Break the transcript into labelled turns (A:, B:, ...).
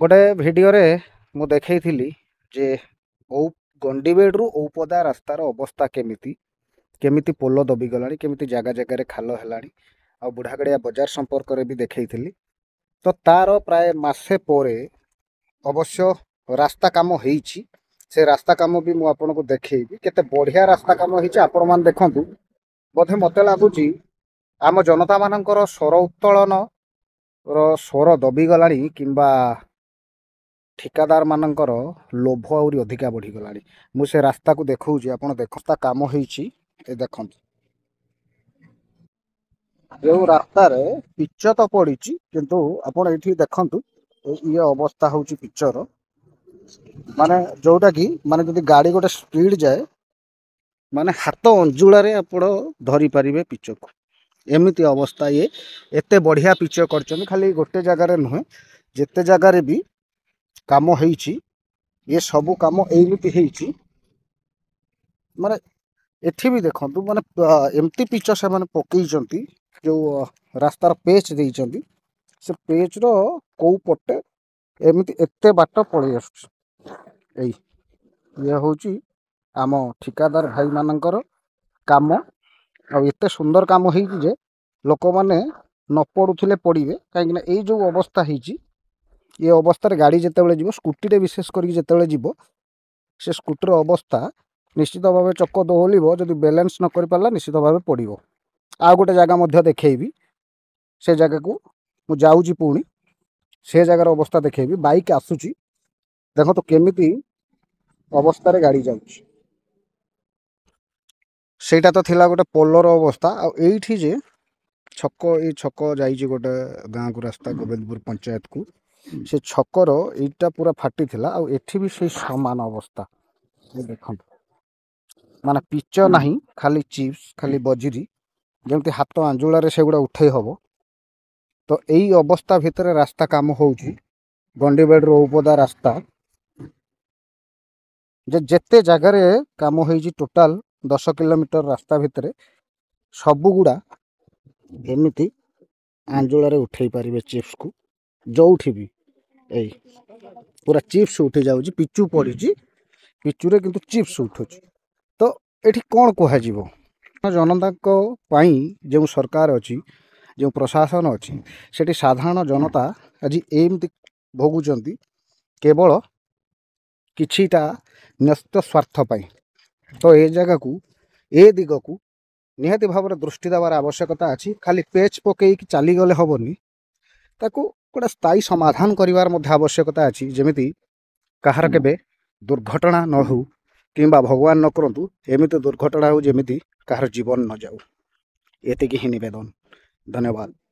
A: गोटे भिडियो रे मु देखैथिली जे गंडीबेड़ू औपदा रास्तार अवस्था केमिति केमिति पोल दबिगलाणी केमिति जगह जगह खाल हेलाणी आ बुढ़ागड़िया बजार संपर्क रे भी देखैथिली। तो तार प्राय मासे पोरे अवश्य रास्ता काम होईची। से रास्ता काम भी मु आपनको देखैबी केते बढ़िया रास्ता काम होईची। आपण मान देखंतु बोधे मते लागुची आम जनता मानकर स्वर उत्तोलन स्वर दबिगलाणी किंबा ठिकादार मानकर लोभ आउरी अधिका बढ़ीगलाणी। मु से रास्ता को देखौची आपण देखता काम होईची। ए देखंतु जो रास्ता रे पिच तो पड़ी किंतु आपण एठी देखंतु ये अवस्था होची पिचर माने जोटा कि माने जदि गाड़ी गोटे स्पीड जाए माने हाथ अंजुला रे आपण धरी पारिबे पिच को। एमिति अवस्था ये एते बढ़िया पिच करछन खाली गोटे जगह रे नुहे जेते जगह रे भी काम होईची ये सबू काम एमिति होईची। माने एठी भी देखंतु माने एमती पिच से माने पकईचंती जो रास्तार पेच देइचंती से पेच रो को पटे एमिति एते बाट पळै आसुछ। एई ये होची आम ठिकादार भाई मानकर काम आ एते सुंदर काम होईची जे लोक माने न पड़ुथिले पड़िबे काहेकि ना एई जो अवस्था होईची ये अवस्था रे गाड़ी जेते बेले जीवो स्कूटी रे विशेष करी जेते बेले जीवो से स्कूटर अवस्था निश्चित भाव चक दोहलिबो जदि बैलेंस न करि पारला निश्चित भाव पड़िबो। आ गोटे जगह मध्य देखैबी से जगह को मु जाउची पुणी से जगार अवस्था देखैबी। बाइक आसुची देखो तो केमिति अवस्था रे गाड़ी जाउची। सेटा तो थिला गोटे पोलर अवस्था आ एइठी जे छक ए छक जाइची गोटे गाँ को रास्ता गोविंदपुर पंचायत को से छकर एटा पूरा फाटी थिला आ एठी भी से समान अवस्था। ये देखंतु माने पिच नहीं खाली चिप्स खाली बजरी जमती हाथ आंजुला से गुड़ा उठे हम। तो यही अवस्था भितर रास्ता काम होउची गंडीबेड़ औपदा रास्ता जेते जगार काम होइची टोटाल 10 किलोमीटर रास्ता भितर सबु गुड़ा एमती आंजुला उठे पारे चिप्स को जोठी भी ए पूरा चिप्स उठी जाउची पिचू पड़ी पिचू रे किंतु चिप्स उठुची। तो एठी कौन कहुब जनता जो सरकार अच्छी जो प्रशासन अच्छी सेठी साधारण जनता आज एमती भोगुचंती केवल किछिटा न्यस्त स्वार्थ पाई। तो ए जगह को ए दिग को निहाती भाव दृष्टि देवार आवश्यकता अच्छी। खाली पेच पकई चली गले हेनी ताकू गोटे स्थायी समाधान करिवार मध्य आवश्यकता अच्छी जेमिति कहार केबे दुर्घटना न हो किंबा भगवान न करंतु एमिति दुर्घटना हो जेमिति कहार जीवन न जाऊ। एतिकी ही निवेदन। धन्यवाद।